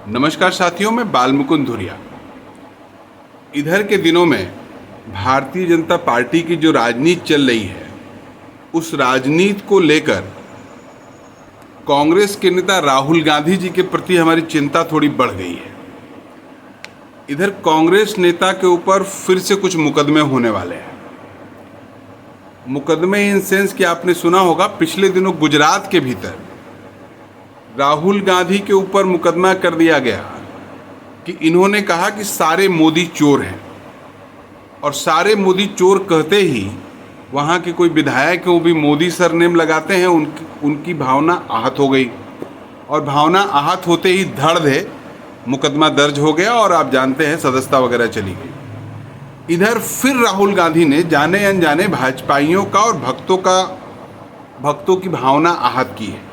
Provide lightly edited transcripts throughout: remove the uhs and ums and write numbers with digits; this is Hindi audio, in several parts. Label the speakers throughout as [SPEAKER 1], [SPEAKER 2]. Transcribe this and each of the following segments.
[SPEAKER 1] नमस्कार साथियों, मैं बालमुकुंद धुरिया। इधर के दिनों में भारतीय जनता पार्टी की जो राजनीति चल रही है, उस राजनीति को लेकर कांग्रेस के नेता राहुल गांधी जी के प्रति हमारी चिंता थोड़ी बढ़ गई है। इधर कांग्रेस नेता के ऊपर फिर से कुछ मुकदमे होने वाले हैं। मुकदमे इन सेंस कि आपने सुना होगा, पिछले दिनों गुजरात के भीतर राहुल गांधी के ऊपर मुकदमा कर दिया गया कि इन्होंने कहा कि सारे मोदी चोर हैं, और सारे मोदी चोर कहते ही वहाँ के कोई विधायक वो भी मोदी सरनेम लगाते हैं, उनकी भावना आहत हो गई, और भावना आहत होते ही धड़ दे मुकदमा दर्ज हो गया और आप जानते हैं सदस्यता वगैरह चली गई। इधर फिर राहुल गांधी ने जाने अनजाने भाजपाइयों का और भक्तों की भावना आहत की है।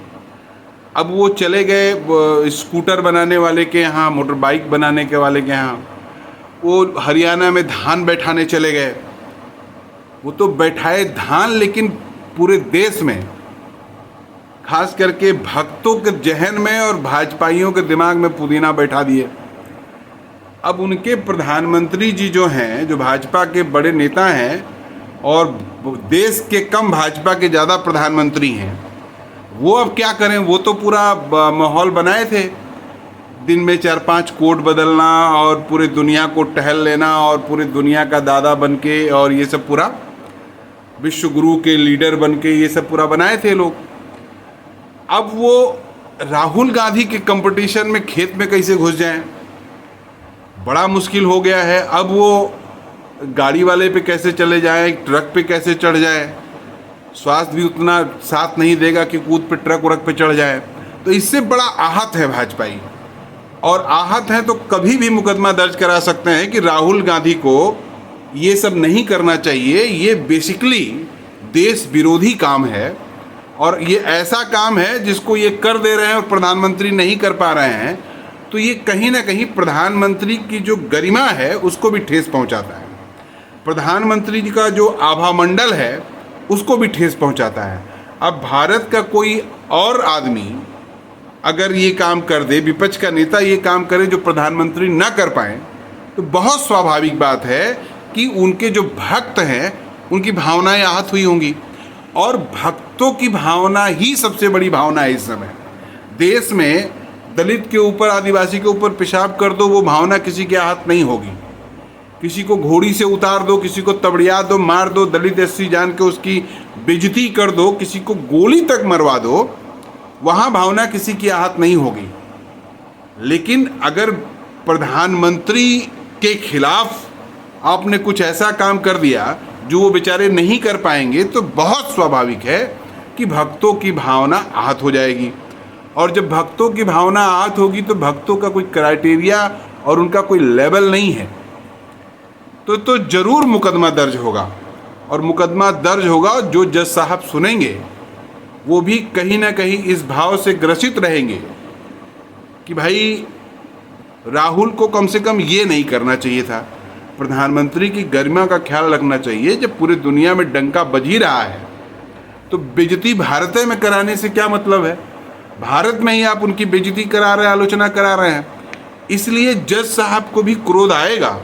[SPEAKER 1] अब वो चले गए स्कूटर बनाने वाले के यहाँ, मोटर बाइक बनाने के वाले के यहाँ, वो हरियाणा में धान बैठाने चले गए। वो तो बैठाए धान, लेकिन पूरे देश में खास करके भक्तों के जहन में और भाजपाइयों के दिमाग में पुदीना बैठा दिए। अब उनके प्रधानमंत्री जी जो हैं, जो भाजपा के बड़े नेता हैं और देश के कम भाजपा के ज़्यादा प्रधानमंत्री हैं, वो अब क्या करें। वो तो पूरा माहौल बनाए थे, दिन में 4-5 कोट बदलना और पूरे दुनिया को टहल लेना और पूरी दुनिया का दादा बन के, और ये सब पूरा विश्व गुरु के लीडर बन के ये सब पूरा बनाए थे लोग। अब वो राहुल गांधी के कंपटीशन में खेत में कैसे घुस जाएं, बड़ा मुश्किल हो गया है। अब वो गाड़ी वाले पे कैसे चले जाएं, ट्रक पे कैसे चढ़ जाएं, स्वास्थ्य भी उतना साथ नहीं देगा कि कूद पे ट्रक वरक पे चढ़ जाए। तो इससे बड़ा आहत है भाजपाई, और आहत हैं तो कभी भी मुकदमा दर्ज करा सकते हैं कि राहुल गांधी को ये सब नहीं करना चाहिए। ये बेसिकली देश विरोधी काम है, और ये ऐसा काम है जिसको ये कर दे रहे हैं और प्रधानमंत्री नहीं कर पा रहे हैं। तो ये कहीं ना कहीं प्रधानमंत्री की जो गरिमा है उसको भी ठेस पहुंचाता है, प्रधानमंत्री जी का जो आभा मंडल है उसको भी ठेस पहुंचाता है। अब भारत का कोई और आदमी अगर ये काम कर दे, विपक्ष का नेता ये काम करे जो प्रधानमंत्री ना कर पाए, तो बहुत स्वाभाविक बात है कि उनके जो भक्त हैं उनकी भावनाएं आहत हुई होंगी। और भक्तों की भावना ही सबसे बड़ी भावना है इस समय देश में। दलित के ऊपर, आदिवासी के ऊपर पेशाब कर दो, वो भावना किसी की आहत नहीं होगी। किसी को घोड़ी से उतार दो, किसी को तबड़िया दो, मार दो, दलित एससी जान के उसकी बेइज्जती कर दो, किसी को गोली तक मरवा दो, वहाँ भावना किसी की आहत नहीं होगी। लेकिन अगर प्रधानमंत्री के खिलाफ आपने कुछ ऐसा काम कर दिया जो वो बेचारे नहीं कर पाएंगे, तो बहुत स्वाभाविक है कि भक्तों की भावना आहत हो जाएगी। और जब भक्तों की भावना आहत होगी तो भक्तों का कोई क्राइटेरिया और उनका कोई लेवल नहीं है, तो जरूर मुकदमा दर्ज होगा। और मुकदमा दर्ज होगा, जो जज साहब सुनेंगे वो भी कहीं ना कहीं इस भाव से ग्रसित रहेंगे कि भाई राहुल को कम से कम ये नहीं करना चाहिए था। प्रधानमंत्री की गरिमा का ख्याल रखना चाहिए। जब पूरी दुनिया में डंका बज ही रहा है तो बेइज्जती भारत में कराने से क्या मतलब है। भारत में ही आप उनकी बेइज्जती करा रहे हैं, आलोचना करा रहे हैं। इसलिए जज साहब को भी क्रोध आएगा,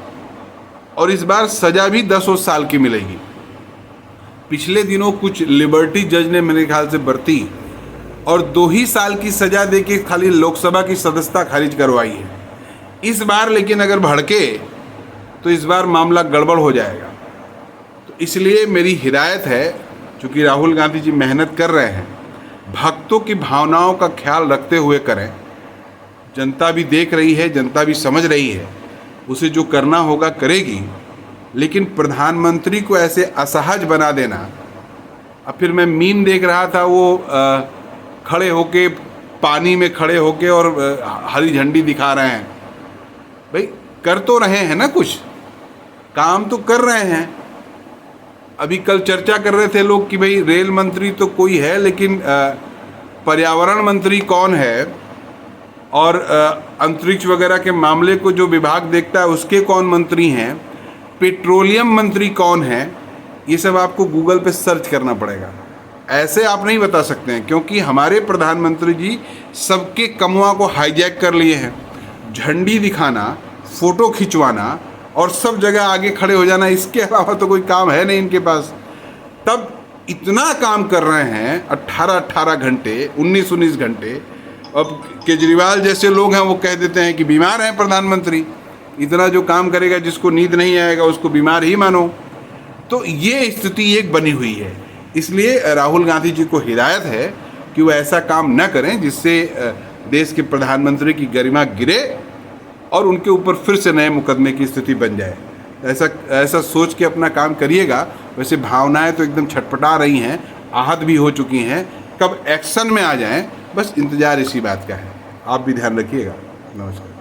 [SPEAKER 1] और इस बार सजा भी 10 साल की मिलेगी। पिछले दिनों कुछ लिबर्टी जज ने मेरे ख्याल से बरती और 2 ही साल की सजा देके खाली लोकसभा की सदस्यता खारिज करवाई है। इस बार लेकिन अगर भड़के तो इस बार मामला गड़बड़ हो जाएगा। तो इसलिए मेरी हिदायत है, चूँकि राहुल गांधी जी मेहनत कर रहे हैं, भक्तों की भावनाओं का ख्याल रखते हुए करें। जनता भी देख रही है, जनता भी समझ रही है, उसे जो करना होगा करेगी। लेकिन प्रधानमंत्री को ऐसे असहज बना देना। अब फिर मैं मीम देख रहा था, वो खड़े होके पानी में खड़े होके और हरी झंडी दिखा रहे हैं। भाई कर तो रहे हैं ना, कुछ काम तो कर रहे हैं। अभी कल चर्चा कर रहे थे लोग कि भाई रेल मंत्री तो कोई है, लेकिन पर्यावरण मंत्री कौन है, और अंतरिक्ष वगैरह के मामले को जो विभाग देखता है उसके कौन मंत्री हैं, पेट्रोलियम मंत्री कौन है, ये सब आपको गूगल पे सर्च करना पड़ेगा। ऐसे आप नहीं बता सकते हैं, क्योंकि हमारे प्रधानमंत्री जी सबके कमुआ को हाईजैक कर लिए हैं। झंडी दिखाना, फोटो खिंचवाना और सब जगह आगे खड़े हो जाना, इसके अलावा तो कोई काम है नहीं इनके पास। तब इतना काम कर रहे हैं 18-18 घंटे, 19-19 घंटे। अब केजरीवाल जैसे लोग हैं वो कह देते हैं कि बीमार हैं प्रधानमंत्री, इतना जो काम करेगा जिसको नींद नहीं आएगा उसको बीमार ही मानो। तो ये स्थिति एक बनी हुई है। इसलिए राहुल गांधी जी को हिदायत है कि वो ऐसा काम न करें जिससे देश के प्रधानमंत्री की गरिमा गिरे और उनके ऊपर फिर से नए मुकदमे की स्थिति बन जाए। ऐसा सोच के अपना काम करिएगा। वैसे भावनाएं तो एकदम छटपटा रही हैं, आहत भी हो चुकी हैं, कब एक्शन में आ जाएं बस इंतज़ार इसी बात का है। आप भी ध्यान रखिएगा। नमस्कार।